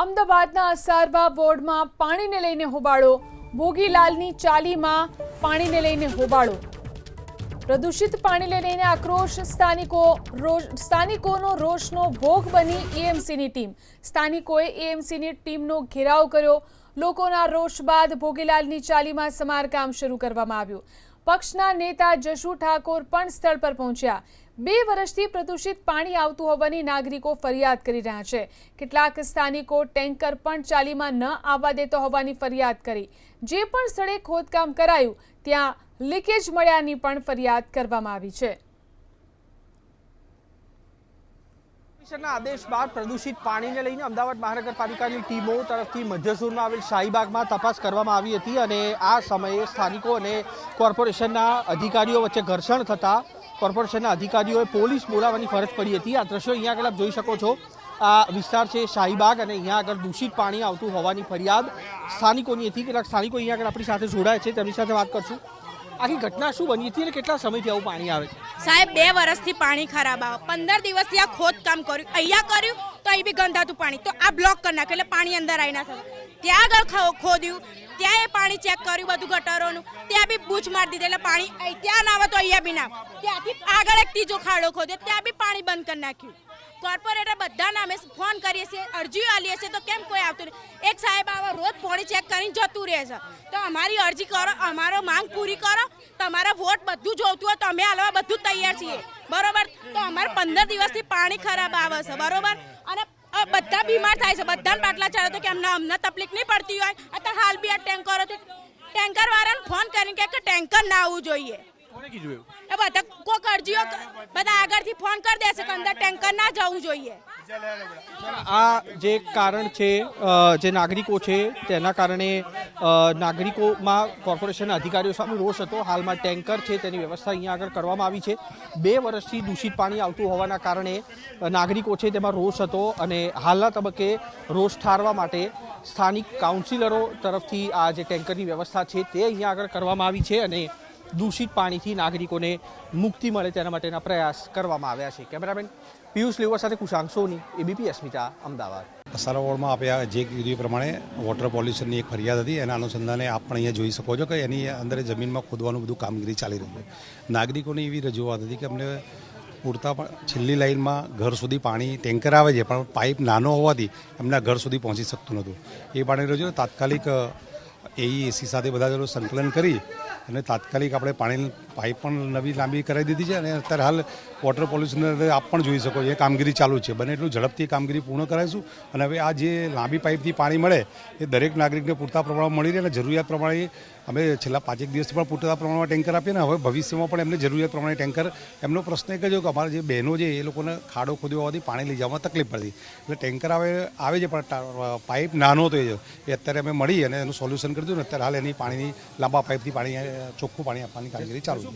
અમદાવાદના અસારવા વોર્ડમાં પાણીને લઈને હોબાળો, ભોગીલાલની ચાલીમાં પાણીને લઈને હોબાળો, પ્રદૂષિત પાણીને લઈને આક્રોશ, સ્થાનિકોનો રોષનો ભોગ બની એએમસીની ટીમ. સ્થાનિકોએ એએમસીની ટીમનો ઘેરાવ કર્યો. લોકોના રોષ બાદ ભોગીલાલની ચાલીમાં સમારકામ શરૂ કરવામાં આવ્યું. પક્ષના નેતા જશુ ઠાકોર પણ સ્થળ પર પહોંચ્યા. 2 વર્ષથી પ્રદૂષિત પાણી આવતું હોવાની નાગરિકો ફરિયાદ કરી રહ્યા છે. કેટલાક સ્થાનિકો ટેન્કર પણ ચાલીમાં ન આવવા દેતો હોવાની ફરિયાદ કરી. જે પણ સ્થળે ખોદકામ કરાયું ત્યાં લીકેજ મળ્યાની પણ ફરિયાદ કરવામાં આવી છે. કમિશનરના આદેશ બાદ પ્રદૂષિત પાણીને લઈને અમદાવાદ મહાનગરપાલિકાની ટીમો તરફથી મધ્ય ઝોનમાં આવેલ શાહીબાગમાં તપાસ કરવામાં આવી હતી અને આ સમયે સ્થાનિકો અને કોર્પોરેશનના અધિકારીઓ વચ્ચે ઘર્ષણ થતાં કોર્પોરેશનના અધિકારીઓએ પોલીસ બોલાવવાની ફરજ પડી હતી. આ દ્રશ્યો અહીંયા આગળ આપ જોઈ શકો છો. આ વિસ્તાર છે શાહીબાગ અને અહીંયા આગળ દૂષિત પાણી આવતું હોવાની ફરિયાદ સ્થાનિકોની હતી. કેટલાક સ્થાનિકો અહીંયા આગળ આપણી સાથે જોડાયા છે, તેમની સાથે વાત કરશું. આખી ઘટના શું બની હતી અને કેટલા સમયથી આવું પાણી આવે છે? સાહેબ 2 વર્ષથી પાણી ખરાબ આવે. 15 દિવસથી આ ખોદકામ કર્યું, અહીંયા કર્યું તો અહીં બી ગંધાતું પાણી, તો આ બ્લોક કરી નાખ્યું એટલે પાણી અંદર આવી ના શકે. ત્યાં આગળ ખોદ્યું, ત્યાં એ પાણી ચેક કર્યું બધું ગટરોનું, ત્યાં બી બૂચ મારી દીધી એટલે પાણી ત્યાં ના આવે તો અહીંયા બી ના. ત્યાંથી આગળ એક ત્રીજો ખાડો ખોદ્યો, ત્યાં બી પાણી બંધ કરી નાખ્યું. કોર્પોરેટર બધા નામે ફોન કરીએ છીએ, અરજીઓ આલીએ છીએ તો કેમ કોઈ આવતું નહીં. એક સાહેબ આવા રોજ પાણી ચેક કરીને જતું રહે છે. તો અમારી અરજી કરો, અમારો માંગ પૂરી કરો. તમારા વોટ બધું જોઈતું હોય તો અમે હાલવા બધું તૈયાર છીએ, બરોબર? તો અમારે 15 દિવસથી પાણી ખરાબ આવે છે, બરોબર? અને બધા બીમાર થાય છે. બધાને બાટલા ચાલે તો કે અમને તકલીફ નહીં પડતી હોય. અત્યારે હાલ બી આ ટેન્કર વાળાને ફોન કરીને કે ટેન્કર ના આવવું જોઈએ. એ બધા કોઈક અરજીઓ બધા આગળથી ફોન કરી દેશે કે અંદર ટેન્કર ના જવું જોઈએ. આ જે કારણ છે, જે નાગરિકો છે તેના કારણે નાગરિકોમાં કોર્પોરેશનના અધિકારીઓ સામે રોષ હતો. હાલમાં ટેન્કર છે તેની વ્યવસ્થા અહીંયા આગળ કરવામાં આવી છે. 2 વર્ષથી દૂષિત પાણી આવતું હોવાના કારણે નાગરિકો છે તેમાં રોષ હતો અને હાલના તબક્કે રોષ ઠારવા માટે સ્થાનિક કાઉન્સિલરો તરફથી આ જે ટેન્કરની વ્યવસ્થા છે તે અહીંયા આગળ કરવામાં આવી છે અને દૂષિત પાણીથી નાગરિકોને મુક્તિ મળે તેના માટેના પ્રયાસ કરવામાં આવ્યા છે. કેમેરામેન પિયુષ લેવર સાથે કુશાંક સોની, એબીપી અસ્મિતા, અમદાવાદ. અસારવા વોર્ડમાં આપ્યા જે કીધું પ્રમાણે વોટર પોલ્યુશનની એક ફરિયાદ હતી. એના અનુસંધાને આપ પણ અહીંયા જોઈ શકો છો કે એની અંદર જમીનમાં ખોદવાનું બધું કામગીરી ચાલી રહી છે. નાગરિકોની એવી રજૂઆત હતી કે અમને પૂરતા છેલ્લી લાઇનમાં ઘર સુધી પાણી ટેન્કર આવે છે પણ પાઇપ નાનો હોવાથી એમના ઘર સુધી પહોંચી શકતું નહોતું. એ પાણી રજૂ તાત્કાલિક એસી સાથે બધા સંકલન કરી અને તાત્કાલિક આપણે પાણીની પાઇપ પણ નવી લાંબી કરાવી દીધી છે અને અત્યારે હાલ વોટર પોલ્યુશન આપ પણ જોઈ શકો છો એ કામગીરી ચાલુ છે. બને એટલું ઝડપથી કામગીરી પૂર્ણ કરાવીશું અને હવે આ જે લાંબી પાઇપથી પાણી મળે એ દરેક નાગરિકને પૂરતા પ્રમાણમાં મળી રહે અને જરૂરિયાત પ્રમાણે અમે છેલ્લા 5 દિવસથી પણ પૂરતા પ્રમાણમાં ટેન્કર આપીએ ને હવે ભવિષ્યમાં પણ એમને જરૂરિયાત પ્રમાણે ટેન્કર. એમનો પ્રશ્ન એક જ કે અમારા જે બહેનો છે એ લોકોને ખાડો ખોદ્યો હોવાથી પાણી લઈ જવામાં તકલીફ પડતી એટલે ટેન્કર આવે છે પણ પાઇપ નાનો હતો એ અત્યારે અમે મળી અને એનું સોલ્યુશન કરી દીધું ને અત્યારે હાલ એની પાણીની લાંબા પાઇપથી પાણી ચોખ્ખું પાણી આપવાની કામગીરી ચાલુ છે.